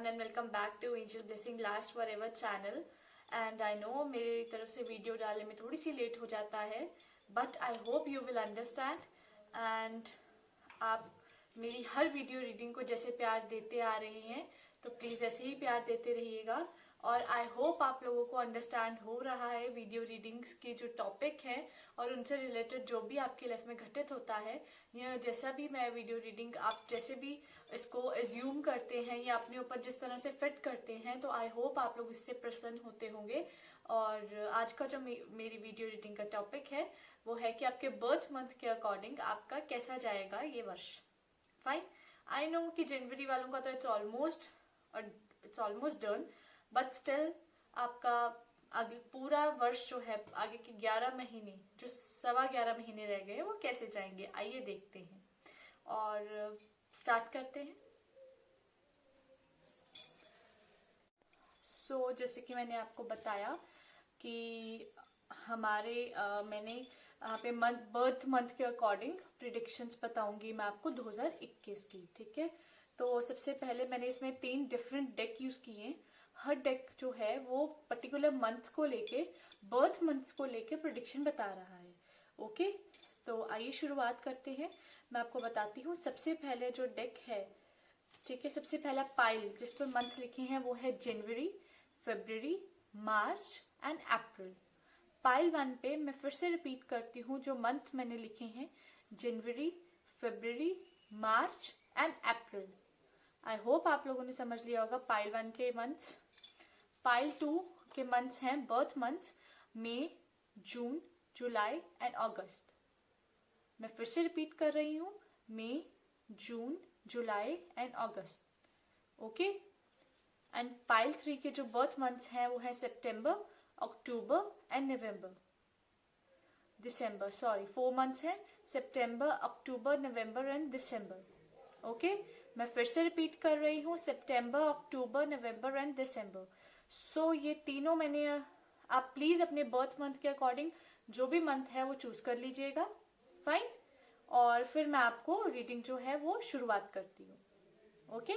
and welcome back to Angel Blessing Last Forever channel. And I know मेरी तरफ से video डालने में थोड़ी सी लेट हो जाता है, but I hope you will understand. And आप मेरी हर वीडियो रीडिंग को जैसे प्यार देते आ रही हैं, तो प्लीज ऐसे ही प्यार देते रहिएगा. और आई होप आप लोगों को अंडरस्टैंड हो रहा है वीडियो रीडिंग्स के जो टॉपिक है और उनसे रिलेटेड जो भी आपकी लाइफ में घटित होता है, या जैसा भी मैं वीडियो रीडिंग आप जैसे भी इसको एज्यूम करते हैं या अपने ऊपर जिस तरह से फिट करते हैं, तो आई होप आप लोग इससे प्रसन्न होते होंगे. और आज का जो मेरी वीडियो रीडिंग का टॉपिक है वो है कि आपके बर्थ मंथ के अकॉर्डिंग आपका कैसा जाएगा ये वर्ष. फाइन, आई नो कि जनवरी वालों का तो it's almost done, but still आपका पूरा वर्ष जो है, आगे के 11 महीने जो 11.25 महीने रह गए, वो कैसे जाएंगे आइए देखते हैं और स्टार्ट करते हैं. सो जैसे कि मैंने आपको बताया कि हमारे मैंने यहाँ पे बर्थ मंथ के अकॉर्डिंग प्रिडिक्शंस बताऊंगी मैं आपको 2021 की. ठीक है, तो सबसे पहले मैंने इसमें 3 डिफरेंट डेक यूज किए. हर डेक जो है वो पर्टिकुलर मंथ को लेके, बर्थ मंथ्स को लेके प्रेडिक्शन बता रहा है. ओके, तो आइए शुरुआत करते हैं. मैं आपको बताती हूँ. सबसे पहले जो डेक है, ठीक है, सबसे पहला पाइल जिस पर मंथ लिखे हैं वो है जनवरी, फरवरी, मार्च एंड अप्रैल. पाइल 1 पे मैं फिर से रिपीट करती हूँ जो मंथ मैंने लिखे हैं, जनवरी, फरवरी, March and April. I hope आप लोगों ने समझ लिया होगा पाइल 1 के मंथ्स. पाइल 2 के मंथ्स हैं birth months, May, June, July and August. मैं फिर से रिपीट कर रही हूँ, May, June, July and August. Okay, and pile 3 के जो बर्थ मंथ्स हैं वो है September, October and November, December. Sorry, 4 months हैं, September, October, November and December. Okay, मैं फिर से रिपीट कर रही हूँ, सितंबर, अक्टूबर, नवंबर एंड दिसंबर. सो ये तीनों मैंने, आप प्लीज अपने बर्थ मंथ के अकॉर्डिंग जो भी मंथ है वो चूज कर लीजिएगा. फाइन, और फिर मैं आपको रीडिंग जो है वो शुरुआत करती हूँ. ओके,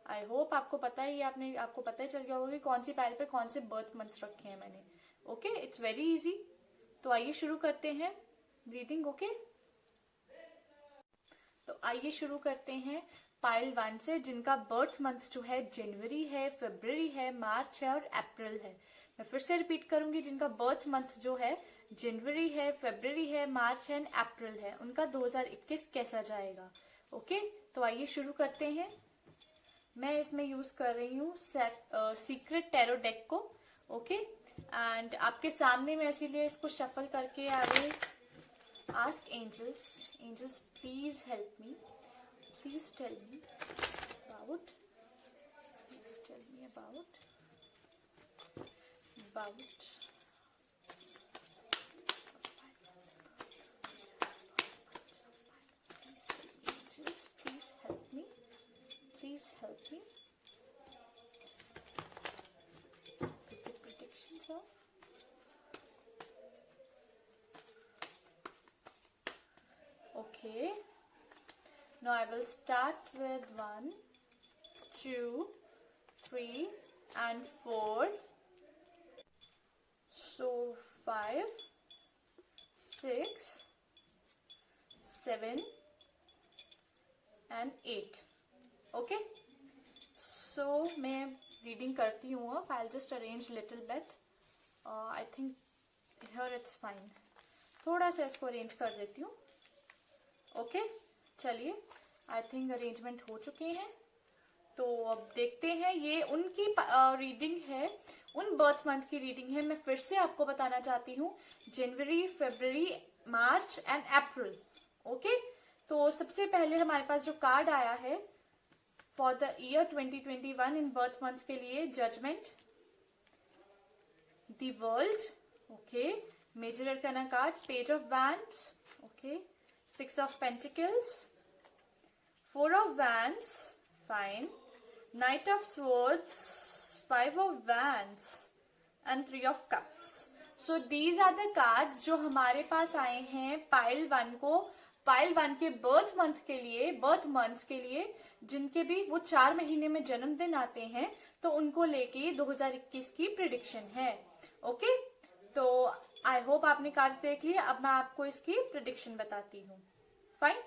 आई होप आपको पता है, आपको पता ही चल गया होगा कि कौन सी पाइल पे कौन से बर्थ मंथ्स रखे हैं मैंने. Okay, it's very easy. तो आइए शुरू करते हैं रीडिंग. ओके, तो आइए शुरू करते हैं पाइल 1 से, जिनका बर्थ मंथ जो है जनवरी है, फरवरी है, मार्च है और अप्रैल है. मैं फिर से रिपीट करूंगी, जिनका बर्थ मंथ जो है जनवरी है, फरवरी है, मार्च एंड अप्रैल है, उनका 2021 कैसा जाएगा. ओके, तो आइए शुरू करते हैं. मैं इसमें यूज कर रही हूँ सीक्रेट टैरो डेक को. ओके, एंड आपके सामने मैं इसीलिए इसको शफल करके I will ask angels please help me. Please tell me about please tell me about please help me with the predictions of okay. Now I will start with 1, 2, 3 and 4. So 5, 6, 7 and 8. Okay. So मैं reading करती हूँ. I'll just arrange little bit. I think here it's fine. थोड़ा सा इसको arrange कर देती हूँ. Okay. चलिए, आई थिंक अरेंजमेंट हो चुके हैं. तो अब देखते हैं, ये उनकी रीडिंग है, उन बर्थ मंथ की रीडिंग है. मैं फिर से आपको बताना चाहती हूँ, जनवरी, फरवरी, मार्च एंड अप्रैल. ओके, तो सबसे पहले हमारे पास जो कार्ड आया है for the year 2021 in birth month के लिए, judgement, the world. Okay, major arcana cards, page of wands. Okay, 6 of Pentacles, 4 of Wands, fine, Knight of Swords, 5 of Wands and 3 of Cups. So these are the cards जो हमारे पास आए हैं pile 1 को pile 1 के birth months के लिए जिनके भी वो 4 महीने में जन्मदिन आते हैं, तो उनको लेके 2021 की प्रिडिक्शन है। ओके, तो आई होप आपने कार्ड्स देख लिए। अब मैं आपको इसकी प्रिडिक्शन बताती हूँ। फाइन।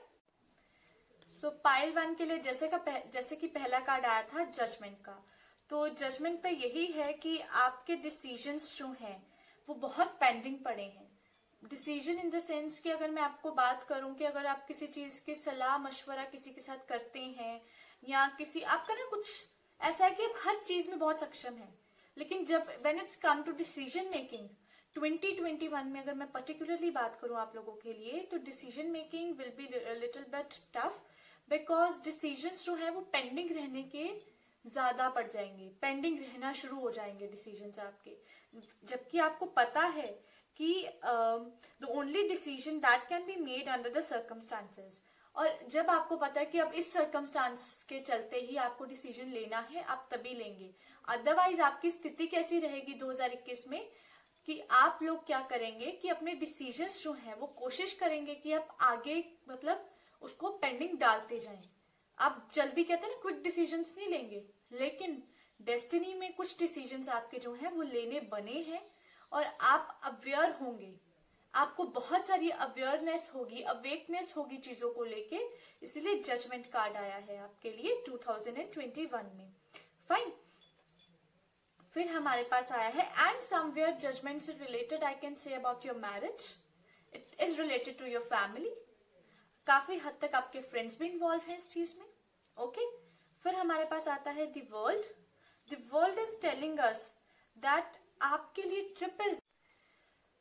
सो पाइल 1 के लिए जैसे कि पहला कार्ड आया था जजमेंट का, तो जजमेंट पे यही है कि आपके डिसीजंस जो हैं वो बहुत पेंडिंग पड़े हैं। डिसीजन इन द सेंस कि अगर मैं आपको बात करूं कि अगर आप किसी चीज की सलाह मशवरा किसी के साथ करते हैं, या किसी आपका ना कुछ ऐसा है कि आप हर चीज में बहुत सक्षम है, लेकिन जब when it's come to decision making 2021 में अगर मैं पर्टिकुलरली बात करूं आप लोगों के लिए, तो decision making will be little bit tough, because decisions जो है वो पेंडिंग रहने के ज्यादा पड़ जाएंगे, पेंडिंग रहना शुरू हो जाएंगे डिसीजंस आपके, जबकि आपको पता है कि the only decision that can be made under the circumstances. और जब आपको पता है कि अब इस सर्कमस्टांस के चलते ही आपको डिसीजन लेना है, आप तभी लेंगे। अदरवाइज आपकी स्थिति कैसी रहेगी 2021 में, कि आप लोग क्या करेंगे कि अपने डिसीजंस जो हैं वो कोशिश करेंगे कि आप आगे मतलब उसको पेंडिंग डालते जाएं। आप जल्दी कहते हैं ना क्विक डिसीजंस नहीं लेंगे, लेकिन डेस्टिनी में कुछ डिसीजंस आपके जो हैं वो लेने बने हैं, और आप अवेयर होंगे, आपको बहुत सारी अवेयरनेस होगी, अवेकनेस होगी चीजों को लेके, इसलिए जजमेंट कार्ड आया है आपके लिए 2021 में। फाइन। फिर हमारे पास आया है एंड समवेयर जजमेंट से related I can say about your marriage, it is related to your family. काफी हद तक आपके फ्रेंड्स भी इन्वॉल्व हैं इस चीज में। ओके, फिर हमारे पास आता है the world is telling us that आपके लिए trip is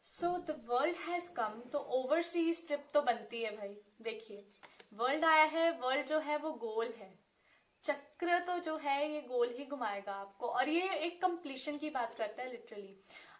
so the world has come, तो ओवरसीज ट्रिप तो बनती है भाई। देखिए वर्ल्ड आया है, वर्ल्ड जो है वो गोल है, चक्र तो जो है ये गोल ही घुमाएगा आपको, और ये एक कंप्लीशन की बात करता है लिटरली।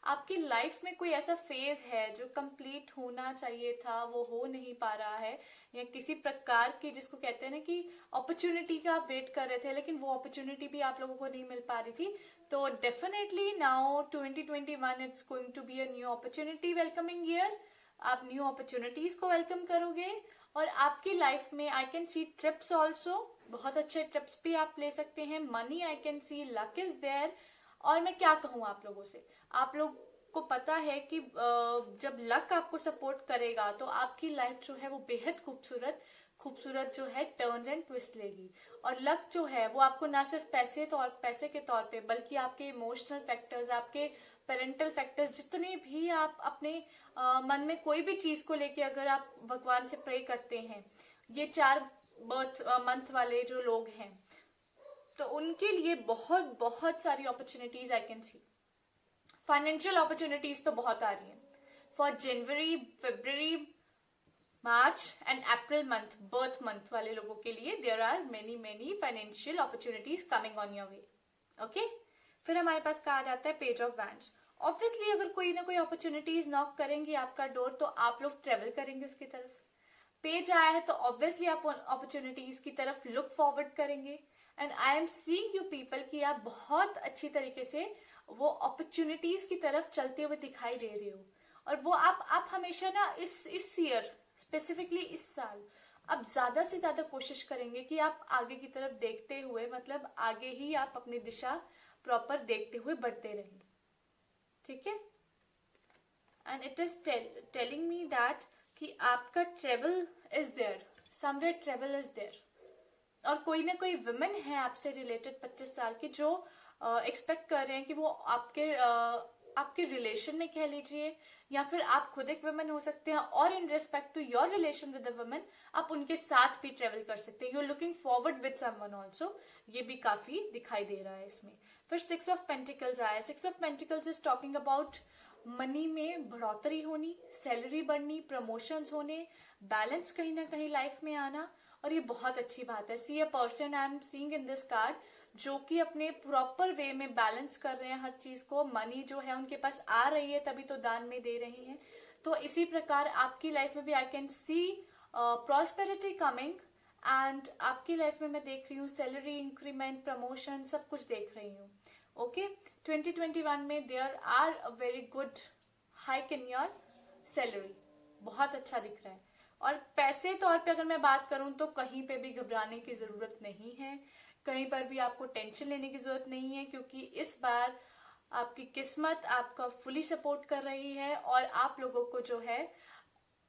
आपकी लाइफ में कोई ऐसा फेज है जो कंप्लीट होना चाहिए था वो हो नहीं पा रहा है, या किसी प्रकार की जिसको कहते हैं ना कि अपॉर्चुनिटी का आप वेट कर रहे थे, लेकिन वो अपॉर्चुनिटी भी आप लोगों को नहीं मिल पा रही थी, तो definitely now 2021 it's going to be a new opportunity welcoming year. आप न्यू अपॉर्चुनिटीज को वेलकम करोगे, और आपकी लाइफ में I can see trips also, बहुत अच्छे ट्रिप्स भी आप ले सकते हैं। Money I can see, luck is there. और मैं क्या कहूँ आप लोगों से, आप लोग को पता है कि जब लक आपको सपोर्ट करेगा तो आपकी लाइफ जो है वो बेहद खूबसूरत जो है टर्न्स एंड ट्विस्ट लेगी। और लक जो है वो आपको ना सिर्फ पैसे के तौर पे, बल्कि आपके इमोशनल फैक्टर्स, आपके पेरेंटल फैक्टर्स, जितने भी आप अपने मन में कोई भी चीज को लेके अगर आप भगवान से प्रे करते हैं, ये 4 बर्थ मंथ वाले जो लोग हैं, तो उनके लिए बहुत सारी opportunities I can see. Financial opportunities तो बहुत आ रही हैं फॉर जनवरी, फरवरी, March and April month, birth month वाले लोगों के लिए there are many financial opportunities coming on your way. Okay, फिर हमारे पास कार्ड आता है पेज ऑफ वैंड्स। ऑब्वियसली अगर कोई ना कोई अपॉर्चुनिटीज नॉक करेंगे आपका डोर, तो आप लोग ट्रेवल करेंगे उसकी तरफ। पेज आया है तो ऑब्वियसली आप अपॉर्चुनिटीज की तरफ लुक फॉरवर्ड करेंगे, and I am seeing you people कि आप बहुत अच्छी तरीके से वो अपॉर्चुनिटीज की तरफ चलते हुए दिखाई दे रहे हो। और वो आप हमेशा ना इस ईयर स्पेसिफिकली इस साल अब ज्यादा से ज्यादा कोशिश करेंगे कि आप आगे की तरफ देखते हुए, मतलब आगे ही आप अपनी दिशा प्रॉपर देखते हुए बढ़ते रहें। ठीक है, and it is telling me that कि आपका travel is there, somewhere travel is there. और कोई ना कोई वुमेन है आपसे रिलेटेड 25 साल की जो एक्सपेक्ट कर रहे हैं कि वो आपके रिलेशन में कह लीजिए, या फिर आप खुद एक वुमेन हो सकते हैं, और in respect to your relation with the women आप उनके साथ भी ट्रेवल कर सकते हैं। You are looking forward with someone also, ये भी काफी दिखाई दे रहा है इसमें। फिर 6 ऑफ पेंटिकल्स आया। 6 of pentacles is talking about money में बढ़ोतरी होनी, सैलरी बढ़नी, प्रमोशंस होने, बैलेंस कहीं ना कहीं लाइफ में आना, और ये बहुत अच्छी बात है। See a person I am seeing in this card जो कि अपने प्रॉपर वे में बैलेंस कर रहे हैं हर चीज को। मनी जो है उनके पास आ रही है तभी तो दान में दे रहे हैं। तो इसी प्रकार आपकी लाइफ में भी आई can C prosperity coming, and आपकी लाइफ में मैं देख रही हूँ सैलरी इंक्रीमेंट, प्रमोशन, सब कुछ देख रही हूँ। ओके, 2021 में there are a very good hike in your salary, बहुत अच्छा दिख रहा है। और पैसे तौर पे अगर मैं बात करूं तो कहीं पे भी घबराने की जरूरत नहीं है, कहीं पर भी आपको टेंशन लेने की जरूरत नहीं है, क्योंकि इस बार आपकी किस्मत आपका फुली सपोर्ट कर रही है और आप लोगों को जो है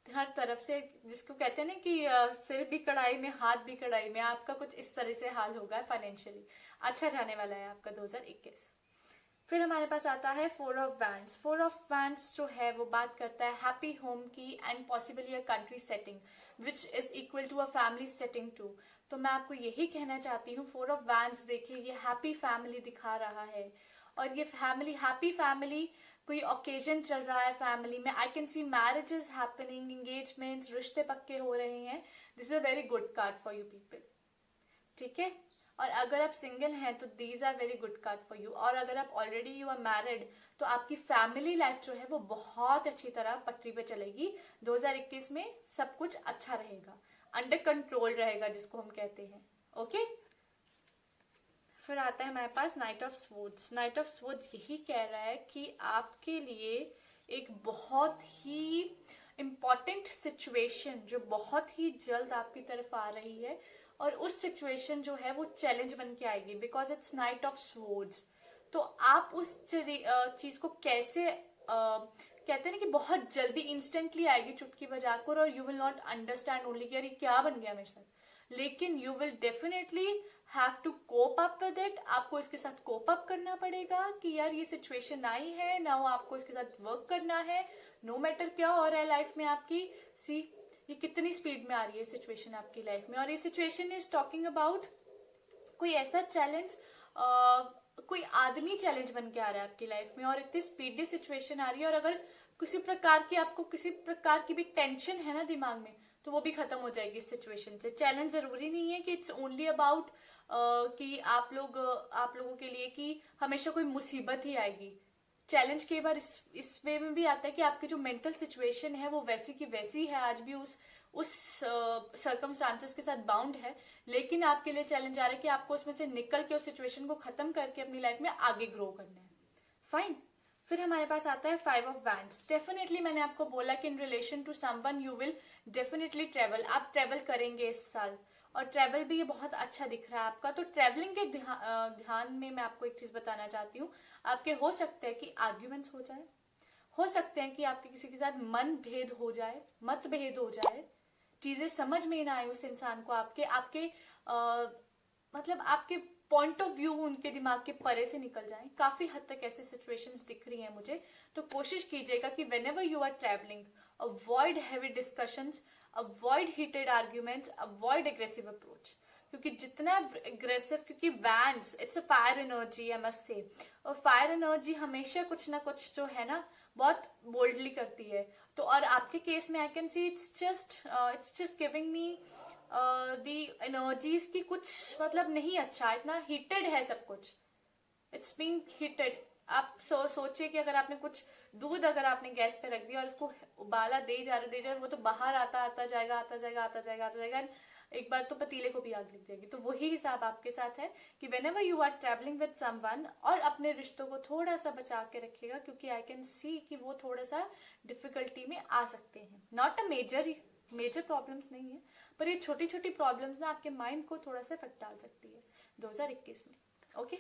हर तरफ से, जिसको कहते हैं ना कि सिर भी कढ़ाई में हाथ भी कढ़ाई में, आपका कुछ इस तरह से हाल होगा, फाइनेंशियली अच्छा जाने वाला है आपका 2021। फिर हमारे पास आता है 4 ऑफ वैंड्स। 4 ऑफ वैंड्स जो है वो बात करता है हैप्पी होम की and possibly a country setting which is equal to a family setting too. तो मैं आपको यही कहना चाहती हूँ, 4 ऑफ वैंड्स देखिए ये हैप्पी फैमिली दिखा रहा है, और ये फैमिली हैप्पी फैमिली, कोई ओकेजन चल रहा है फैमिली में, I can see marriages happening, engagements, रिश्ते पक्के हो रहे हैं। This is a very good card for you people, ठीक है। और अगर आप सिंगल हैं तो these are very good card for you, और अगर आप ऑलरेडी यू आर मैरिड तो आपकी फैमिली लाइफ जो है वो बहुत अच्छी तरह पटरी पे चलेगी। 2021 में सब कुछ अच्छा रहेगा, अंडर कंट्रोल रहेगा जिसको हम कहते हैं, ओके। फिर आता है हमारे पास knight of swords. Knight of swords यही कह रहा है कि आपके लिए एक बहुत ही इम्पॉर्टेंट सिचुएशन जो बहुत ही जल्द आपकी तरफ आ रही है, और उस सिचुएशन जो है वो चैलेंज बन के आएगी, because it's night of swords. तो आप उस चीज को कैसे कहते हैं ना कि बहुत जल्दी इंस्टेंटली आएगी चुटकी बजाकर, और you will not understand only कि यार ये क्या बन गया मेरे साथ, लेकिन you will definitely have to cope up with it. आपको इसके साथ कोप अप करना पड़ेगा कि यार ये सिचुएशन आई है ना, आपको इसके साथ वर्क करना है, नो मैटर क्या हो रहा है लाइफ में आपकी। सी ये कितनी स्पीड में आ रही है सिचुएशन आपकी लाइफ में, और ये सिचुएशन इज टॉकिंग अबाउट कोई ऐसा चैलेंज, कोई आदमी चैलेंज बन के आ रहा है आपकी लाइफ में, और इतनी स्पीडी सिचुएशन आ रही है। और अगर किसी प्रकार की आपको किसी प्रकार की भी टेंशन है ना दिमाग में, तो वो भी खत्म हो जाएगी इस सिचुएशन से। चैलेंज जरूरी नहीं है कि इट्स ओनली अबाउट कि आप लोगों के लिए कि हमेशा कोई मुसीबत ही आएगी। चैलेंज कई बार इस वे में भी आता है कि आपकी जो मेंटल सिचुएशन है वो वैसी की वैसी है, आज भी उस सर्कमस्टांसेस के साथ बाउंड है, लेकिन आपके लिए चैलेंज आ रहा है कि आपको उसमें से निकल के उस सिचुएशन को खत्म करके अपनी लाइफ में आगे ग्रो करना है। फाइन। फिर हमारे पास आता है 5 ऑफ वैंड्स। डेफिनेटली मैंने आपको बोला कि in relation to someone you will definitely travel, आप ट्रेवल करेंगे इस साल, और ट्रेवल भी ये बहुत अच्छा दिख रहा है आपका। तो ट्रेवलिंग के ध्यान में मैं आपको एक चीज बताना चाहती हूँ, आपके हो सकते हैं कि आर्ग्यूमेंट्स हो जाए, हो सकते हैं कि आपके किसी के साथ मतभेद हो जाए, चीजें समझ में ना आए उस इंसान को, आपके मतलब आपके पॉइंट ऑफ व्यू उनके दिमाग के परे से निकल जाए। काफी हद तक ऐसी सिचुएशंस दिख रही हैं मुझे। तो कोशिश कीजिएगा कि whenever you are travelling, avoid heavy discussions, avoid heated arguments, avoid aggressive approach, क्योंकि जितना एग्रेसिव, क्योंकि wands it's a fire energy, I must say, और फायर एनर्जी हमेशा कुछ ना कुछ जो है ना बहुत बोल्डली करती है। तो और आपके केस में I can see it's just giving me the energies की कुछ मतलब नहीं अच्छा, इतना हीटेड है सब कुछ, इट्स बीइंग हीटेड। आप सोचिए कि अगर आपने कुछ दूध अगर आपने गैस पे रख दिया और उसको उबाला दे जा रहे, वो तो बाहर आता जाएगा, एक बार तो पतीले को भी आग लग जाएगी। तो वही हिसाब आपके साथ है कि whenever you are traveling with someone, और अपने रिश्तों को थोड़ा सा बचा के रखिएगा, क्योंकि आई कैन सी कि वो थोड़ा सा डिफिकल्टी में आ सकते हैं। नॉट अ मेजर प्रॉब्लम्स नहीं है, पर ये छोटी छोटी प्रॉब्लम्स ना आपके माइंड को थोड़ा सा इफेक्ट डाल सकती है 2021 में, ओके।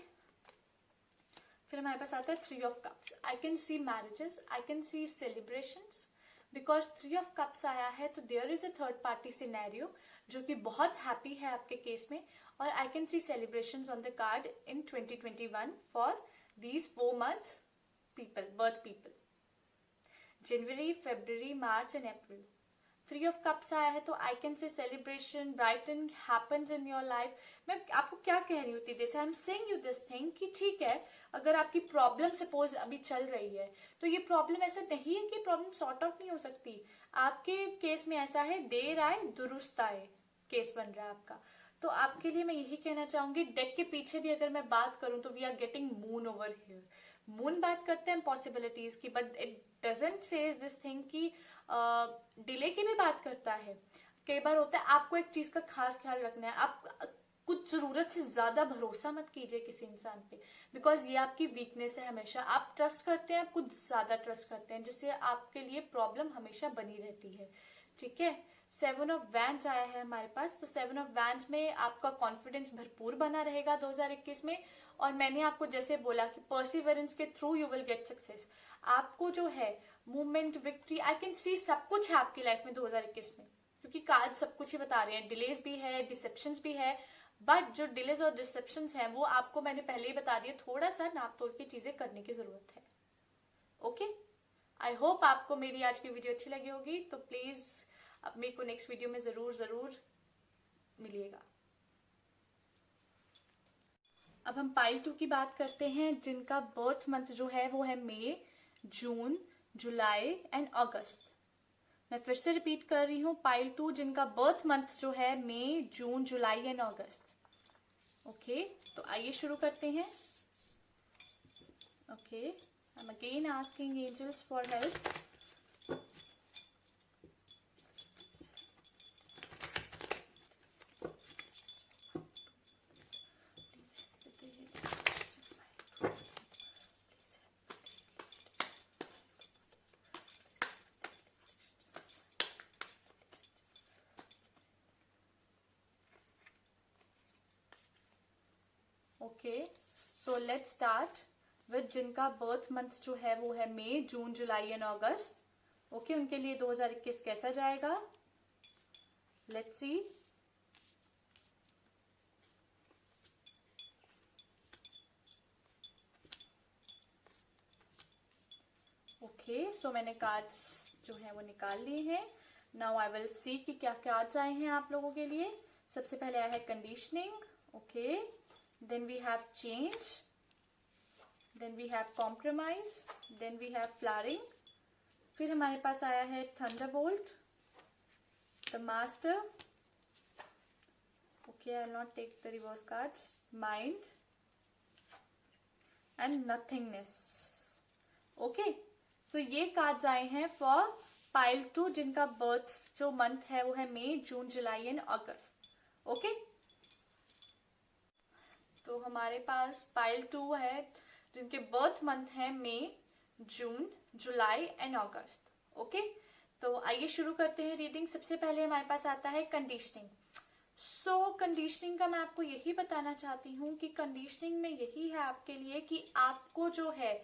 फिर हमारे पास आता है 3 of cups. I can see marriages, I can see celebrations, because 3 of cups आया है तो there is a third party scenario जो कि बहुत हैप्पी है आपके केस में, और I can see celebrations on the card in 2021 for these 4 months birth people, January, February, March and April. 3 of cups आया है तो I can say celebration, brighten happens in your life. मैं आपको क्या कह रही होती, जैसे I am saying you this thing कि ठीक है, अगर आपकी प्रॉब्लम सपोज अभी चल रही है तो ये प्रॉब्लम ऐसा नहीं है कि प्रॉब्लम सॉर्ट आउट नहीं हो सकती। आपके केस में ऐसा है, देर आए दुरुस्त आए केस बन रहा है आपका। तो आपके लिए मैं यही कहना चाहूंगी, डेक के पीछे भी अगर मैं बात करूं तो we are getting moon over here. Moon बात करते हैं पॉसिबिलिटीज की, but it doesn't says this thing कि डिले की भी बात करता है। कई बार होता है आपको एक चीज का खास ख्याल रखना है, आप कुछ जरूरत से ज्यादा भरोसा मत कीजिए किसी इंसान पे, बिकॉज ये आपकी वीकनेस है। हमेशा आप ट्रस्ट करते हैं, आप कुछ ज्यादा ट्रस्ट करते हैं, जिससे आपके लिए प्रॉब्लम हमेशा बनी रहती है, ठीक है। 7 ऑफ वैंड्स आया है हमारे पास। तो 7 ऑफ वैंड्स में आपका कॉन्फिडेंस भरपूर बना रहेगा 2021 में। और मैंने आपको जैसे बोला कि परसिवरेंस के through you will get success. आपको जो है मूवमेंट, विक्ट्री, आई कैन सी सब कुछ है आपकी लाइफ में 2021 में, क्योंकि कार्ड सब कुछ ही बता रहे हैं। डिलेज भी है, डिसेप्शंस भी है, बट जो डिलेज और डिसेप्शंस हैं वो आपको मैंने पहले ही बता दिया, थोड़ा सा नाप तोल की चीजें करने की जरूरत है। ओके, आई होप आपको मेरी आज की वीडियो अच्छी लगी होगी। तो प्लीज अब मेरे को नेक्स्ट वीडियो में जरूर मिलिएगा। अब हम पाइल 2 की बात करते हैं, जिनका बर्थ मंथ जो है वो है मई, जून, जुलाई एंड अगस्त। मैं फिर से रिपीट कर रही हूँ, पाइल 2 जिनका बर्थ मंथ जो है मई, June, July and August. Okay, तो आइए शुरू करते हैं। Okay, I am again asking angels for help. Okay, so let's start with जिनका बर्थ मंथ जो है वो है मई, June, July and August. Okay, उनके लिए 2021 कैसा जाएगा, लेट्स सी। ओके, सो मैंने कार्ड्स जो है वो निकाल लिए हैं। नाउ आई विल सी कि क्या कार्ड्स आए हैं आप लोगों के लिए। सबसे पहले आया है conditioning. Okay, then we have change, then we have compromise, then we have flowering। फिर हमारे पास आया है thunderbolt, the master। okay, I will not take the reverse cards, mind and nothingness। okay, so ये कार्ड्स आए हैं for pile 2 जिनका birth जो मंथ है वो है मई, June, July and August. Okay, तो हमारे पास पाइल 2 है जिनके बर्थ मंथ है मई, June, July and August. Okay, तो आइए शुरू करते हैं रीडिंग। सबसे पहले हमारे पास आता है कंडीशनिंग। सो कंडीशनिंग का मैं आपको यही बताना चाहती हूँ कि कंडीशनिंग में यही है आपके लिए कि आपको जो है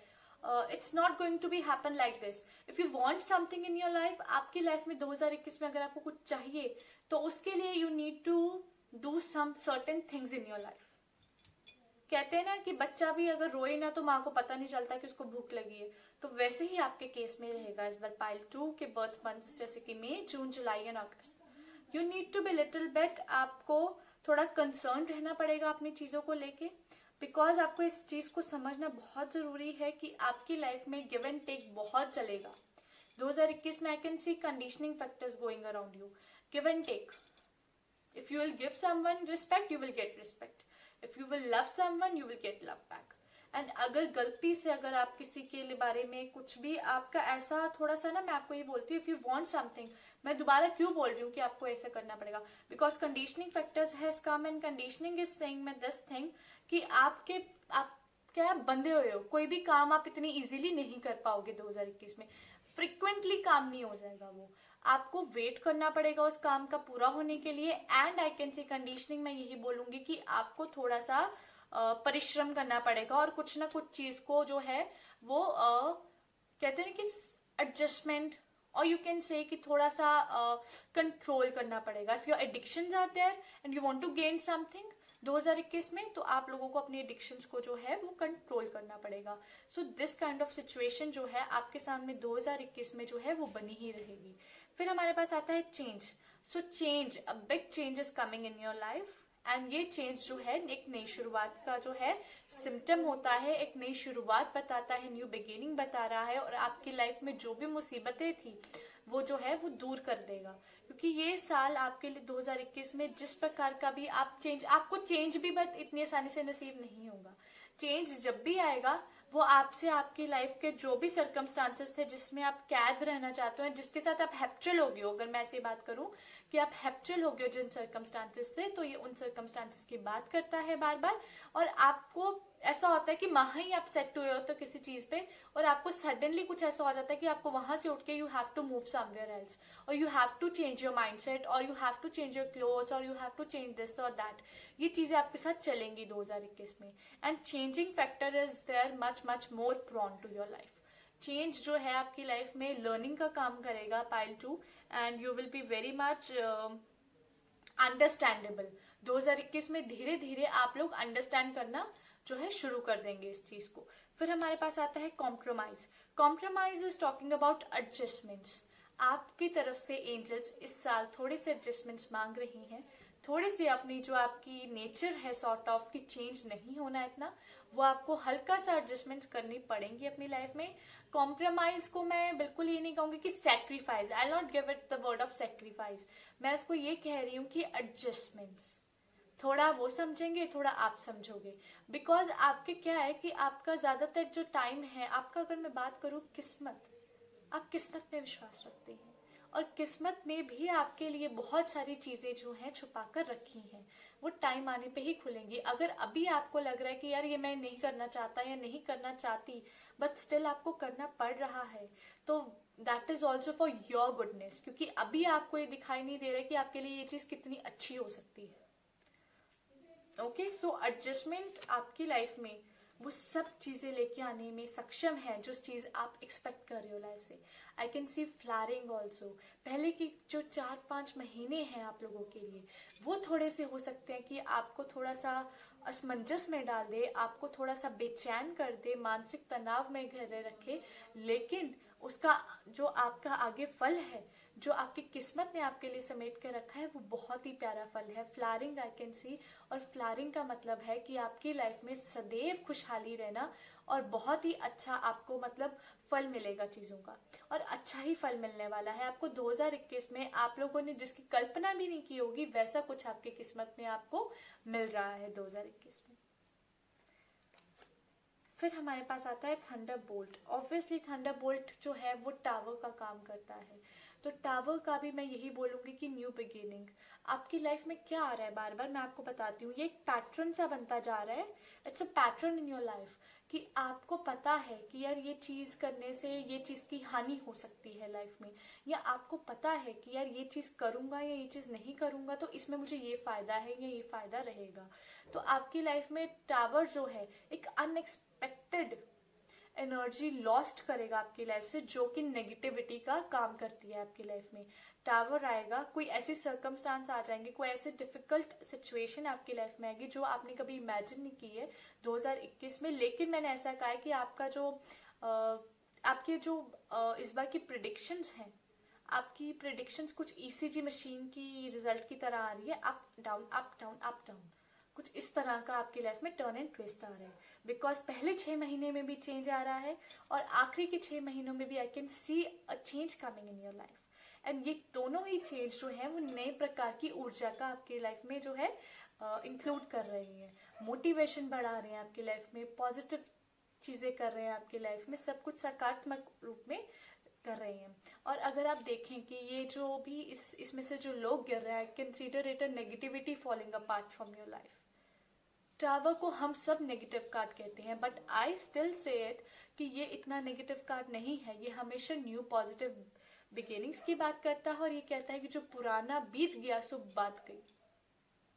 it's not going to be happen like this. If you want something in your life, आपकी लाइफ में 2021 में अगर आपको कुछ चाहिए तो उसके लिए you need to do some certain things in your life. कहते हैं ना कि बच्चा भी अगर रोए ना तो माँ को पता नहीं चलता कि उसको भूख लगी है, तो वैसे ही आपके केस में रहेगा इस बार पाइल 2 के बर्थ मंथ्स जैसे कि May, June, July and August. You need to be little bit, आपको थोड़ा कंसर्न रहना पड़ेगा अपनी चीजों को लेके, बिकॉज आपको इस चीज को समझना बहुत जरूरी है कि आपकी लाइफ में गिव एंड टेक बहुत चलेगा 2021 में। I can see conditioning factors going around you, give and take. If you will give someone respect, you will get respect. If you will love someone, you will get love back। And अगर गलती से अगर आप किसी के बारे में कुछ भी आपका ऐसा थोड़ा सा ना, मैं आपको ये बोलती हूँ, if you want something, मैं दोबारा क्यों बोल रही हूँ कि आपको ऐसा करना पड़ेगा, because conditioning factors has come and conditioning is saying me this thing कि आप क्या बंधे हुए हो, कोई भी काम आप इतनी इजीली नहीं कर पाओगे 2021 में। फ्रिक्वेंटली काम नहीं हो जाएगा वो, आपको वेट करना पड़ेगा उस काम का पूरा होने के लिए। And I can see conditioning में यही बोलूंगी कि आपको थोड़ा सा परिश्रम करना पड़ेगा और कुछ ना कुछ चीज को जो है वो कहते हैं कि एडजस्टमेंट, और यू कैन से कि थोड़ा सा कंट्रोल करना पड़ेगा। If your addictions are there and you want to gain something 2021 में, तो आप लोगों को अपनी एडिक्शंस को जो है वो कंट्रोल करना पड़ेगा। So this kind of situation जो है आपके सामने 2021 में जो है वो बनी ही रहेगी। फिर हमारे पास आता है change. So change, a big change is coming in your life, and ये चेंज जो है एक नई शुरुआत का जो है सिम्टम होता है, एक नई शुरुआत बताता है, न्यू बिगिनिंग बता रहा है, और आपकी लाइफ में जो भी मुसीबतें थी वो जो है वो दूर कर देगा। क्योंकि ये साल आपके लिए 2021 में जिस प्रकार का भी आपको चेंज भी बट इतनी आसानी से नसीब नहीं होगा। चेंज जब भी आएगा वो आपसे आपकी लाइफ के जो भी सर्कमस्टांसेस थे जिसमें आप कैद रहना चाहते हो, जिसके साथ आप हैप्चुअल हो गए हो, अगर मैं ऐसी बात करूं कि आप हैप्चुअल हो गए जिन सर्कमस्टांसेस से, तो ये उन सर्कमस्टांसेस की बात करता है बार बार। और आपको ऐसा होता है कि वहां ही आप सेट हुए हो तो किसी चीज पे, और आपको सडनली कुछ ऐसा हो जाता है कि आपको वहां से उठ के you have to move somewhere else, और you have to change your mindset, और you have to change your clothes, और you have to change this और दैट। ये चीजें आपके साथ चलेंगी 2021 में। And changing factor is there much much more prone to your life. Change जो है आपकी लाइफ में लर्निंग का काम करेगा, pile 2, and you will be very much understandable. 2021 में धीरे धीरे आप लोग अंडरस्टैंड करना जो है शुरू कर देंगे इस चीज को। फिर हमारे पास आता है compromise. Compromise is talking about adjustments. आपकी तरफ से एंजल्स इस साल थोड़े से एडजस्टमेंट्स मांग रही हैं, थोड़ी सी अपनी जो आपकी नेचर है सॉर्ट ऑफ की चेंज नहीं होना इतना, वो आपको हल्का सा एडजस्टमेंट्स करनी पड़ेंगी अपनी लाइफ में। कॉम्प्रोमाइज को मैं बिल्कुल ये नहीं कहूंगी कि sacrifice, I not give it the word of sacrifice, मैं इसको ये कह रही हूँ कि एडजस्टमेंट्स। थोड़ा वो समझेंगे, थोड़ा आप समझोगे। बिकॉज आपके क्या है कि आपका ज्यादातर जो टाइम है आपका, अगर मैं बात करूं किस्मत, आप किस्मत में विश्वास रखते हैं, और किस्मत में भी आपके लिए बहुत सारी चीजें जो हैं छुपा कर रखी हैं, वो टाइम आने पे ही खुलेंगी। अगर अभी आपको लग रहा है कि यार ये मैं नहीं करना चाहता या नहीं करना चाहती, बट स्टिल आपको करना पड़ रहा है, तो that is also for your goodness, क्योंकि अभी आपको ये दिखाई नहीं दे रहा है कि आपके लिए ये चीज कितनी अच्छी हो सकती है। ओके, सो एडजस्टमेंट आपकी लाइफ में वो सब चीजें लेके आने में सक्षम है जो चीज आप एक्सपेक्ट कर रहे हो लाइफ से। आई कैन सी फ्लैरिंग ऑल्सो। पहले की जो 4-5 महीने हैं आप लोगों के लिए, वो थोड़े से हो सकते हैं कि आपको थोड़ा सा असमंजस में डाल दे, आपको थोड़ा सा बेचैन कर दे, मानसिक तनाव में घिरे रखे, लेकिन उसका जो आपका आगे फल है, जो आपकी किस्मत ने आपके लिए समेट के रखा है, वो बहुत ही प्यारा फल है। फ्लारिंग आई कैन सी, और फ्लारिंग का मतलब है कि आपकी लाइफ में सदैव खुशहाली रहना, और बहुत ही अच्छा आपको मतलब फल मिलेगा चीजों का, और अच्छा ही फल मिलने वाला है आपको 2021 में। आप लोगों ने जिसकी कल्पना भी नहीं की होगी वैसा कुछ आपकी किस्मत में आपको मिल रहा है 2021 में। फिर हमारे पास आता है thunder bolt. Obviously thunder bolt जो है वो टावर का काम करता है, तो टावर का भी मैं यही बोलूंगी कि न्यू बिगिनिंग। आपकी लाइफ में क्या आ रहा है, बार बार मैं आपको बताती हूँ, ये एक पैटर्न सा बनता जा रहा है। It's a pattern in your life कि आपको पता है कि यार ये चीज करने से ये चीज की हानि हो सकती है लाइफ में, या आपको पता है कि यार ये चीज करूंगा या ये चीज नहीं करूंगा तो इसमें मुझे ये फायदा है या ये फायदा रहेगा। तो आपकी लाइफ में टावर जो है एक अनएक्सपेक्टेड एनर्जी लॉस्ट करेगा आपकी लाइफ से, जो कि नेगेटिविटी का काम करती है आपकी लाइफ में। टावर आएगा, कोई ऐसी सर्कमस्टांस आ जाएंगे, कोई ऐसे डिफिकल्ट सिचुएशन आपकी लाइफ में आएगी जो आपने कभी इमेजिन नहीं की है 2021 में। लेकिन मैंने ऐसा कहा है कि आपका जो आपके जो इस बार की प्रिडिक्शंस हैं, आपकी प्रिडिक्शंस कुछ ईसीजी मशीन की रिजल्ट की तरह आ रही है, up down up down up down, कुछ इस तरह का आपकी लाइफ में टर्न एंड ट्विस्ट आ रहा है। बिकॉज पहले 6 महीने में भी चेंज आ रहा है, और आखिरी के 6 महीनों में भी आई can see a change coming in your life. And ये दोनों ही चेंज जो है वो नए प्रकार की ऊर्जा का आपकी लाइफ में जो है इंक्लूड कर रही है, मोटिवेशन बढ़ा रहे हैं आपकी लाइफ में, पॉजिटिव चीजें कर रहे हैं आपकी लाइफ में, सब कुछ सकारात्मक रूप में कर रहे हैं। और अगर आप देखें कि ये जो भी इसमें से जो लोग गिर रहे हैं, consider it a negativity falling apart from your life. Tower को हम सब नेगेटिव कार्ड कहते हैं, but I still say it कि ये इतना नेगेटिव कार्ड नहीं है, ये हमेशा न्यू पॉजिटिव बिगिनिंग्स की बात करता है, और ये कहता है कि जो पुराना बीत गया सो बात गई,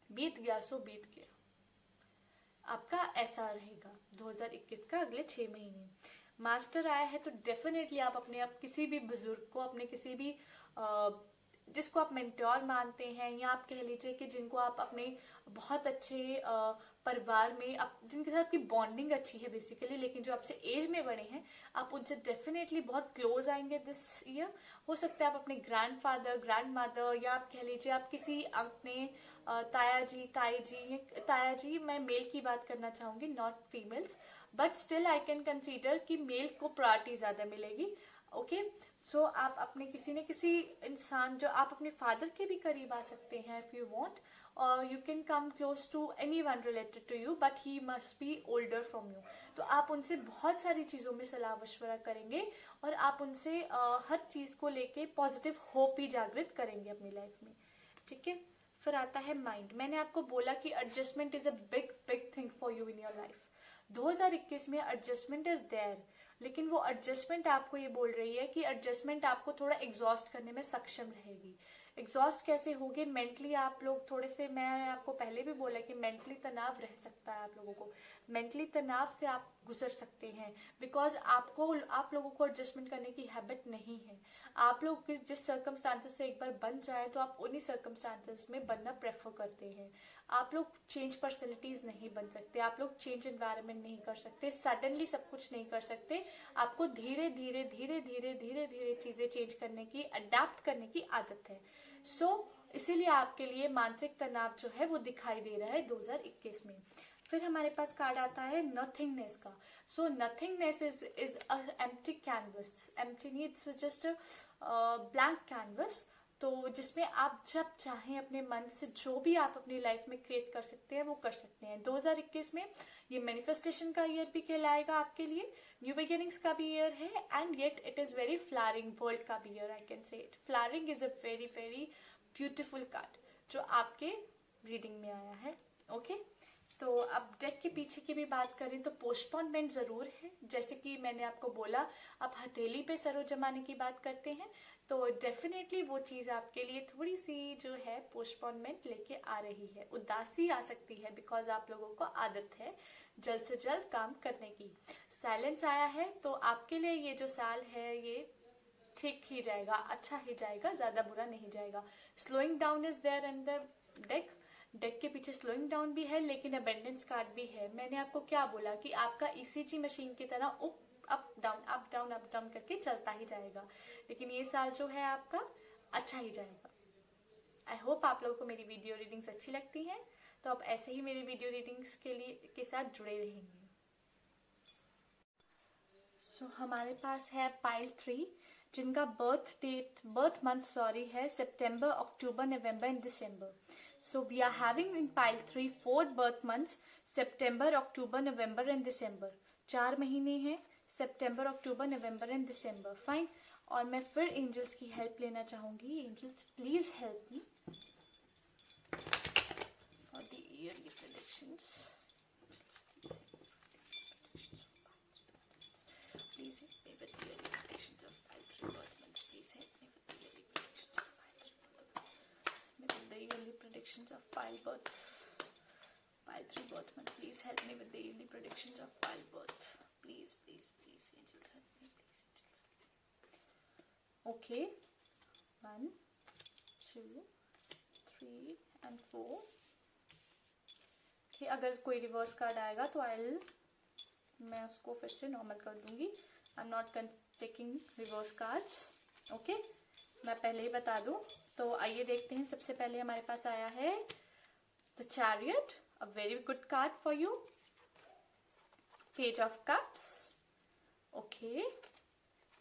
बीत गया सो बीत गया। आपका ऐसा रहेगा 2021 का अगले 6 महीने। मास्टर आया है तो डेफिनेटली आप अपने आप किसी भी बुजुर्ग को, अपने किसी भी जिसको आप मेंटोर मानते हैं, या आप कह लीजिए कि जिनको आप अपने बहुत अच्छे परिवार में जिनके साथ आपकी बॉन्डिंग अच्छी है बेसिकली, लेकिन जो आपसे एज में बड़े हैं, आप उनसे डेफिनेटली बहुत क्लोज आएंगे दिस ईयर। हो सकता है आप अपने ग्रैंडफादर, ग्रैंड मदर, या आप कह लीजिए आप किसी अपने ताया जी, ताया जी, मैं मेल की बात करना चाहूंगी, not females, but still I can consider कि मेल को प्रायोरिटी ज्यादा मिलेगी। ओके, सो आप अपने किसी न किसी इंसान, जो आप अपने फादर के भी करीब आ सकते हैं इफ यू वांट, और you can come close to anyone related to you, but he must be older from you. तो आप उनसे बहुत सारी चीजों में सलाह मशवरा करेंगे, और आप उनसे हर चीज को लेके पॉजिटिव होप ही जागृत करेंगे अपनी लाइफ में। ठीक है। फिर आता है माइंड। मैंने आपको बोला कि adjustment is a big big thing for you in your life. 2021 में एडजस्टमेंट इज देयर, लेकिन वो एडजस्टमेंट आपको ये बोल रही है कि एडजस्टमेंट आपको थोड़ा एग्जॉस्ट करने में सक्षम रहेगी। एग्जॉस्ट कैसे होगे? मेंटली आप लोग थोड़े से, मैं आपको पहले भी बोला कि मेंटली तनाव रह सकता है आप लोगों को, मेंटली तनाव से आप गुजर सकते हैं, बिकॉज आप लोगों को एडजस्टमेंट करने की हैबिट नहीं है। आप लोग जिस सर्कमस्टांसेस से एक बार बन जाए तो आप उन्हीं सर्कमस्टांसेस में बनना प्रेफर करते हैं। आप लोग चेंज पर्सनैलिटीज नहीं बन सकते, आप लोग चेंज एनवायरनमेंट नहीं कर सकते, सडनली सब कुछ नहीं कर सकते। आपको धीरे धीरे धीरे धीरे धीरे धीरे चीजें चेंज करने की, अडेप्ट करने की आदत है। इसीलिए आपके लिए मानसिक तनाव जो है वो दिखाई दे रहा है 2021 में। फिर हमारे पास कार्ड आता है नथिंगनेस का। So nothingness is a empty canvas, empty नहीं, इट्स जस्ट ब्लैंक कैनवस। तो जिसमें आप जब चाहें अपने मन से जो भी आप अपनी लाइफ में क्रिएट कर सकते हैं वो कर सकते हैं। 2021 में ये मैनिफेस्टेशन का ईयर भी कहलाएगा आपके लिए, न्यू बिगिनिंग्स का भी ईयर है, and yet it is very flowering world का भी ईयर। आई कैन से it flowering is a very very beautiful card जो आपके रीडिंग में आया है। ओके तो अब डेक के पीछे की भी बात करें तो पोस्टपोनमेंट जरूर है। जैसे कि मैंने आपको बोला, आप हथेली पे सरों जमाने की बात करते हैं, तो डेफिनेटली वो चीज आपके लिए थोड़ी सी जो है पोस्टपोनमेंट लेके आ रही है। उदासी आ सकती है, बिकॉज आप लोगों को आदत है जल्द से जल्द काम करने की। साइलेंस आया है, तो आपके लिए ये जो साल है ये ठीक ही जाएगा, अच्छा ही जाएगा, ज्यादा बुरा नहीं जाएगा। Slowing down is there in the deck. Deck के पीछे स्लोइंग डाउन भी है, लेकिन अबेंडेंस कार्ड भी है। मैंने आपको क्या बोला कि आपका ईसीजी मशीन की तरह up down up down up down करके चलता ही जाएगा, लेकिन ये साल जो है आपका अच्छा ही जाएगा। आई होप आप लोगों को मेरी वीडियो रीडिंग्स अच्छी लगती हैं, तो आप ऐसे ही मेरी वीडियो रीडिंग्स के साथ जुड़े रहेंगे। हमारे पास है पाइल 3, जिनका बर्थ मंथ है September, October, November and December. So we are having in pile 3 4 birth months, September, October, November and December। 4 महीने हैं, September, October, November and December. Fine. और मैं फिर एंजल्स की हेल्प लेना चाहूंगी। Angels please help me for the yearly predictions. Please help me with yearly predictions of pile 3 birth months। Please help me with yearly predictions of pile 3 with the yearly predictions of pile 3 birth month। Please help me with the yearly predictions of pile birth। Please angels help me, please angels help me। Okay, 1 2 3 and 4। अगर कोई reverse card आएगा तो मैं उसको फिर से normal कर दूंगी। I am not taking reverse cards. Okay, मैं पहले ही बता दूं। तो आइए देखते हैं। सबसे पहले हमारे पास आया है the chariot, a very good card for you. Page of cups, okay.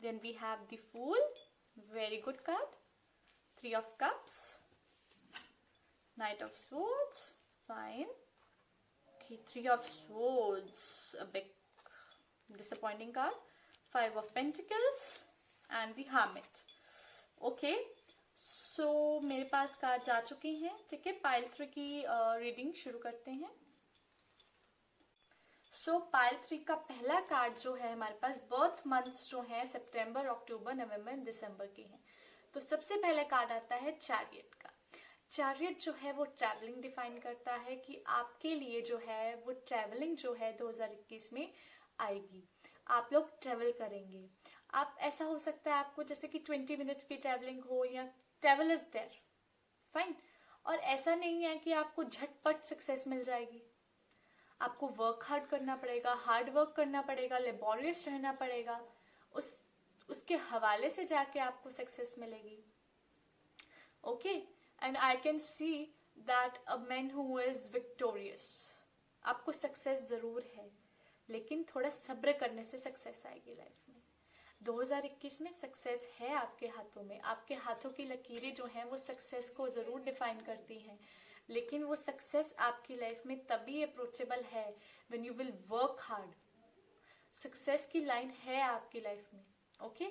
Then we have the fool, very good card. 3 of cups, Knight of Swords, fine। Okay, 3 of Swords, a big disappointing card। 5 of Pentacles and the Hermit। Okay so मेरे पास card आ चुके हैं। ठीक है, pile 3 की reading शुरू करते हैं। Pile 3 का पहला कार्ड जो है हमारे पास बर्थ मंथ्स जो है सितंबर, अक्टूबर, नवंबर एंड दिसंबर के हैं। तो सबसे पहले कार्ड आता है चैरियट का। चैरियट जो है वो ट्रैवलिंग डिफाइन करता है कि आपके लिए जो है वो ट्रैवलिंग जो है 2021 में आएगी। आप लोग ट्रैवल करेंगे। आप ऐसा हो सकता है आपको जैसे कि 20 मिनट्स की ट्रैवलिंग हो, या ट्रैवल इज देयर, फाइन। और ऐसा नहीं है कि आपको झटपट सक्सेस मिल जाएगी। आपको वर्क हार्ड करना पड़ेगा, हार्ड वर्क करना पड़ेगा, लेबोरियस रहना पड़ेगा, उसके हवाले से जाके आपको सक्सेस मिलेगी। Okay, and I can see that a man who is victorious. आपको सक्सेस जरूर है, लेकिन थोड़ा सब्र करने से सक्सेस आएगी लाइफ में। 2021 में सक्सेस है आपके हाथों में। आपके हाथों की लकीरें जो हैं वो सक्सेस को जरूर डिफाइन करती हैं, लेकिन वो सक्सेस आपकी लाइफ में तभी अप्रोचेबल है when you will work hard. Success की लाइन है आपकी लाइफ में। Okay,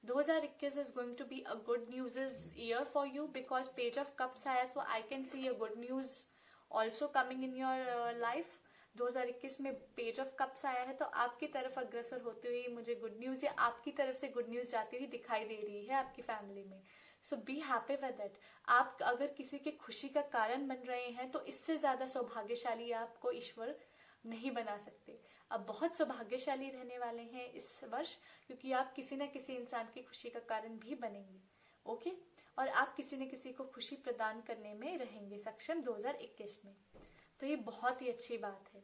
2021 is going to be a good news year for you because Page of Cups आया, so I can see a good news also coming in your life. 2021 में page of cups आया है, तो आपकी तरफ अग्रसर होते हुए मुझे गुड न्यूज या आपकी तरफ से गुड न्यूज जाती हुई दिखाई दे रही है आपकी फैमिली में. सो बी हैप्पी विद दैट. आप अगर किसी के खुशी का कारण बन रहे हैं तो इससे ज्यादा सौभाग्यशाली आपको ईश्वर नहीं बना सकते. आप बहुत सौभाग्यशाली रहने वाले हैं इस वर्ष, क्योंकि आप किसी न किसी इंसान की खुशी का कारण भी बनेंगे. ओके और आप किसी न किसी को खुशी प्रदान करने में रहेंगे सक्षम 2021 में. तो ये बहुत ही अच्छी बात है.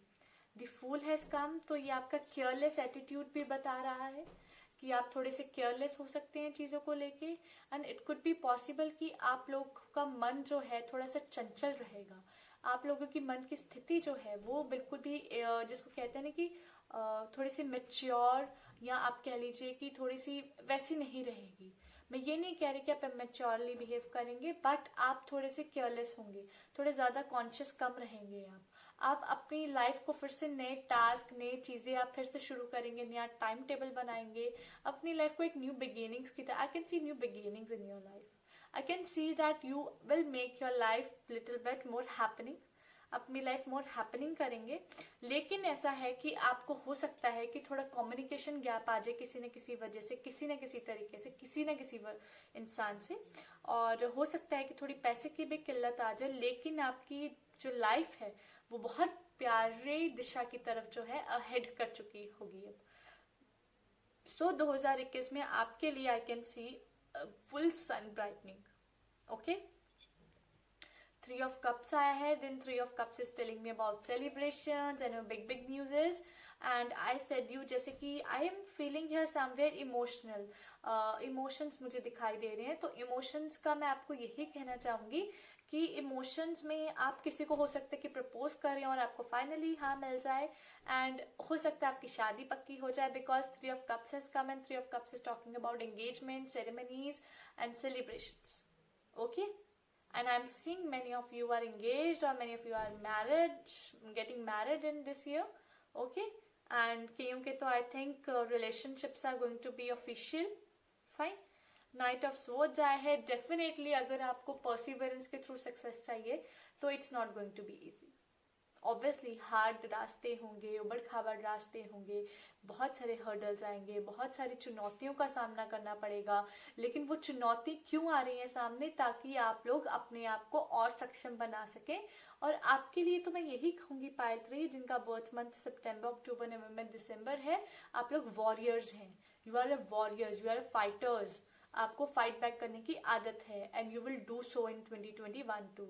द फूल हैज कम, तो ये आपका केयरलेस एटीट्यूड भी बता रहा है कि आप थोड़े से केयरलेस हो सकते हैं चीजों को लेके. And it could be possible कि आप लोग का मन जो है थोड़ा सा चंचल रहेगा. आप लोगों की मन की स्थिति जो है वो बिल्कुल भी जिसको कहते हैं ना कि थोड़ी सी मेच्योर, या आप कह लीजिए कि थोड़ी सी वैसी नहीं रहेगी. मैं ये नहीं कह रही कि आप मैच्योरली बिहेव करेंगे, बट आप थोड़े से केयरलेस होंगे, थोड़े ज्यादा कॉन्शियस कम रहेंगे. आप अपनी लाइफ को फिर से नए टास्क, नई चीजें आप फिर से शुरू करेंगे, नया टाइम टेबल बनाएंगे, अपनी लाइफ को एक न्यू बिगिनिंग्स की तरह. आई can C new beginnings in your life. I can see that you will make your life little bit more happening. अपनी लाइफ मोर हैपनिंग करेंगे. लेकिन ऐसा है कि आपको हो सकता है कि थोड़ा कम्युनिकेशन गैप आ जाए किसी न किसी वजह से, किसी न किसी तरीके से, किसी न किसी इंसान से. और हो सकता है कि थोड़ी पैसे की भी किल्लत आ जाए, लेकिन आपकी जो लाइफ है वो बहुत प्यारी दिशा की तरफ जो है अहेड कर चुकी होगी अब. सो 2021 में आपके लिए आई can C full sun brightening. Okay, 3 of cups आया है. then 3 of cups is telling me about celebrations and big news is, and I said you जैसे कि I am feeling here somewhere emotional. Emotions मुझे दिखाई दे रहे हैं. तो emotions का मैं आपको यही कहना चाहूंगी कि इमोशंस में आप किसी को हो सकता है कि प्रपोज करें और आपको फाइनली हाँ मिल जाए, एंड हो सकता है आपकी शादी पक्की हो जाए because 3 of cups has come and 3 of cups is talking about engagement, ceremonies and celebrations. Okay, and I'm seeing many of you are engaged or many of you are married, getting married in this year. Okay, and कईयों के तो I think relationships are going to be official. Fine. Night of swords आया है. Definitely अगर आपको perseverance के through success चाहिए तो it's not going to be easy. Obviously hard रास्ते होंगे, उबड़ खाबड़ रास्ते होंगे, बहुत सारे हर्डल्स आएंगे, बहुत सारी चुनौतियों का सामना करना पड़ेगा. लेकिन वो चुनौती क्यों आ रही है सामने? ताकि आप लोग अपने आप को और सक्षम बना सकें. और आपके लिए तो मैं यही कहूंगी पायत्री, जिनका बर्थ मंथ सितंबर, अक्टूबर, नवंबर, दिसंबर है, आप लोग वॉरियर्स हैं. You are a warriors, you are a fighters. आपको फाइट बैक करने की आदत है and you will do so in 2021 too.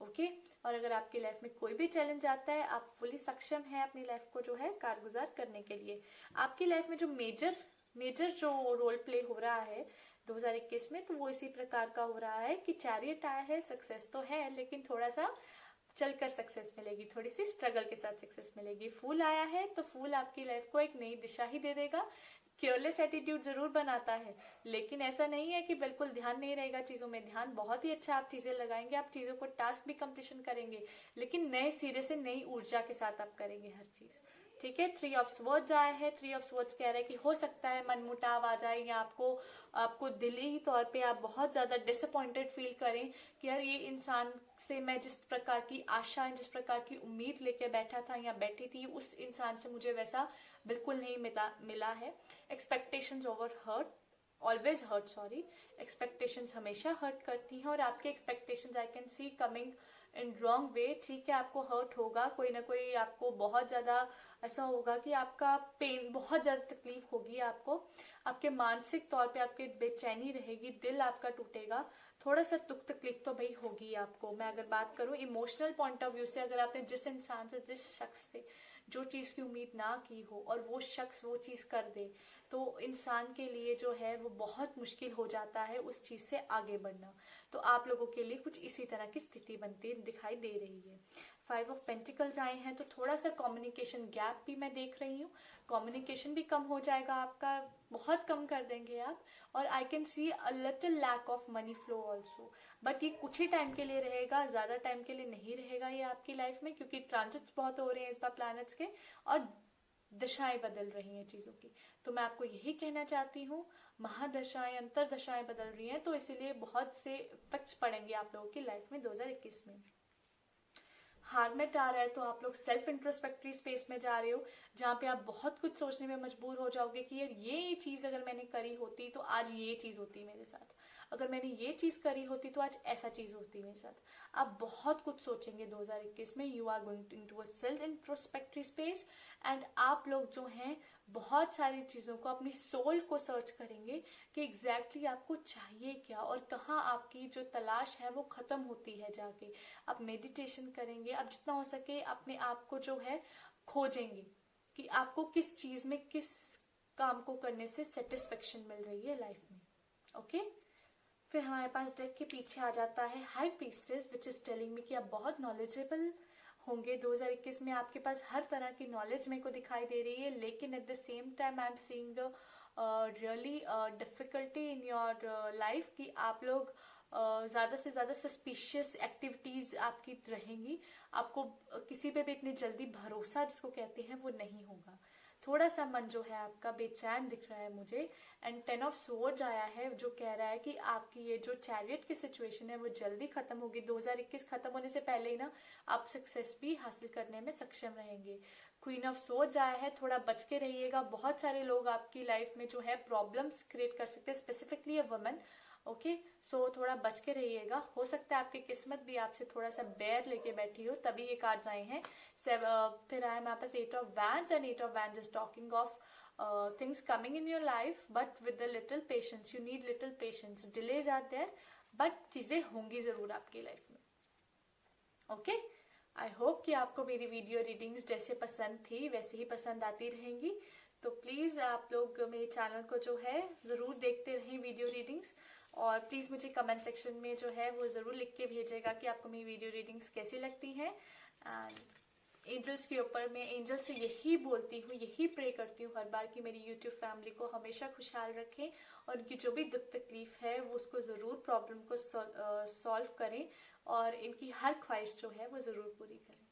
Okay, और अगर आपकी लाइफ में कोई भी चैलेंज आता है, आप फुली सक्षम है अपनी लाइफ को जो है कारगुजार करने के लिए. आपकी लाइफ में जो मेजर जो रोल प्ले हो रहा है 2021 में, तो वो इसी प्रकार का हो रहा है कि चैरियट आया है. सक्सेस तो है लेकिन थोड़ा सा चलकर सक्सेस मिलेगी, थोड़ी सी स्ट्रगल के साथ सक्सेस मिलेगी. फूल आया है तो फूल आपकी लाइफ को एक नई दिशा ही दे देगा. केयरलेस एटीट्यूड जरूर बनाता है, लेकिन ऐसा नहीं है कि बिल्कुल ध्यान नहीं रहेगा चीजों में. ध्यान बहुत ही अच्छा आप चीजें लगाएंगे, आप चीजों को टास्क भी कंप्लीशन करेंगे, लेकिन नए सिरे से नई ऊर्जा के साथ आप करेंगे हर चीज. ठीक है. 3 of swords आया है. 3 of swords कह रहा है कि हो सकता है मनमुटाव आ जाए, या आपको दिली तौर पे आप बहुत ज्यादा डिसअपॉइंटेड फील करें कि यार ये इंसान से मैं जिस प्रकार की आशा, जिस प्रकार की उम्मीद लेके बैठा था या बैठी थी, उस इंसान से मुझे वैसा बिल्कुल नहीं मिला है. Expectations over hurt, always hurt, sorry. Expectations हमेशा हर्ट करती हैं और आपके expectations I can see coming in wrong way. ठीक है, आपको हर्ट होगा, कोई ना कोई आपको बहुत ज्यादा ऐसा होगा कि आपका पेन, बहुत ज्यादा तकलीफ होगी आपको. आपके मानसिक तौर पे आपके बेचैनी रहेगी, दिल आपका टूटेगा, थोड़ा सा दुख तकलीफ तो भाई होगी आपको. मैं अगर बात करूं इमोशनल पॉइंट ऑफ व्यू से, अगर आपने जिस इंसान से, जिस शख्स से जो चीज की उम्मीद ना की हो और वो शख्स वो चीज कर दे, तो इंसान के लिए जो है वो बहुत मुश्किल हो जाता है उस चीज से आगे बढ़ना. तो आप लोगों के लिए कुछ इसी तरह की स्थिति बनती दिखाई दे रही है. 5 of Pentacles आए हैं तो थोड़ा सा कम्युनिकेशन गैप भी मैं देख रही हूँ. कम्युनिकेशन भी कम हो जाएगा आपका, बहुत कम कर देंगे आप. और I can see a little lack of money flow also, but ये कुछ ही टाइम के लिए रहेगा, ज्यादा टाइम के लिए नहीं रहेगा ये आपकी लाइफ में, क्योंकि ट्रांजिट्स बहुत हो रहे हैं इस बार प्लैनेट्स के. और दशाएं बदल रही हैं चीजों की। तो मैं आपको यही कहना चाहती हूँ, महादशाएं अंतरदशाएं बदल रही हैं, तो इसीलिए बहुत से इफेक्ट्स पड़ेंगे आप लोगों की लाइफ में 2021 में। हार्मेट आ रहा है तो आप लोग सेल्फ इंट्रोस्पेक्टरी स्पेस में जा रहे हो, जहाँ पे आप बहुत कुछ सोचने में मजबूर हो जाओगे कि यार ये चीज अगर मैंने करी होती तो आज ये चीज होती मेरे साथ, अगर मैंने ये चीज करी होती तो आज ऐसा चीज होती मेरे साथ। आप बहुत कुछ सोचेंगे 2021 में। You are going into a self introspectory space and आप लोग जो हैं बहुत सारी चीजों को, अपनी सोल को सर्च करेंगे कि एग्जैक्टली आपको चाहिए क्या और कहाँ आपकी जो तलाश है वो खत्म होती है जाके। आप मेडिटेशन करेंगे, आप जितना हो सके अपने आप को जो है खोजेंगे कि आपको किस चीज में, किस काम को करने से सेटिस्फेक्शन मिल रही है लाइफ में। ओके फिर हमारे पास डेक के पीछे आ जाता है high priestess, which is telling मी कि आप बहुत नॉलेजेबल होंगे 2021 में। आपके पास हर तरह की नॉलेज मेरे को दिखाई दे रही है, लेकिन at the same time I am seeing really difficulty in your life कि आप लोग ज्यादा से ज्यादा सस्पिशियस एक्टिविटीज आपकी रहेंगी। आपको किसी पे भी इतनी जल्दी भरोसा जिसको कहते हैं वो नहीं होगा। थोड़ा सा मन जो है आपका बेचैन दिख रहा है मुझे। एंड 10 ऑफ सोर्ड्स आया है जो कह रहा है कि आपकी ये जो चैरियट की सिचुएशन है वो जल्दी खत्म होगी। 2021 खत्म होने से पहले ही ना आप सक्सेस भी हासिल करने में सक्षम रहेंगे। क्वीन ऑफ सोर्ड्स आया है, थोड़ा बच के रहिएगा। बहुत सारे लोग आपकी लाइफ में जो है प्रॉब्लम्स क्रिएट कर सकते हैं, specifically a woman. Okay so थोड़ा बच के रहिएगा। हो सकता है आपकी किस्मत भी आपसे थोड़ा सा बैर लेके बैठी हो, तभी ये कार्ड आए हैं। फिर आया हमारे पास 8 of wands and 8 of wands is talking of things coming in your life but with a little patience. You need little patience. Delays are there but चीजें होंगी जरूर आपकी लाइफ में। ओके आई होप कि आपको मेरी वीडियो रीडिंग्स जैसे पसंद थी वैसे ही पसंद आती रहेंगी। तो प्लीज आप लोग मेरे चैनल को जो है जरूर देखते रहें वीडियो रीडिंग्स, और प्लीज मुझे कमेंट सेक्शन में जो है वो जरूर लिख के भेजेगा कि आपको मेरी वीडियो रीडिंग्स कैसी लगती हैं। एंड एंजल्स के ऊपर मैं एंजल से यही बोलती हूँ, यही प्रे करती हूँ हर बार कि मेरी यूट्यूब फैमिली को हमेशा खुशहाल रखें और उनकी जो भी दुख तकलीफ है वो उसको जरूर प्रॉब्लम को सॉल्व करें और इनकी हर ख्वाहिश जो है वो जरूर पूरी करें।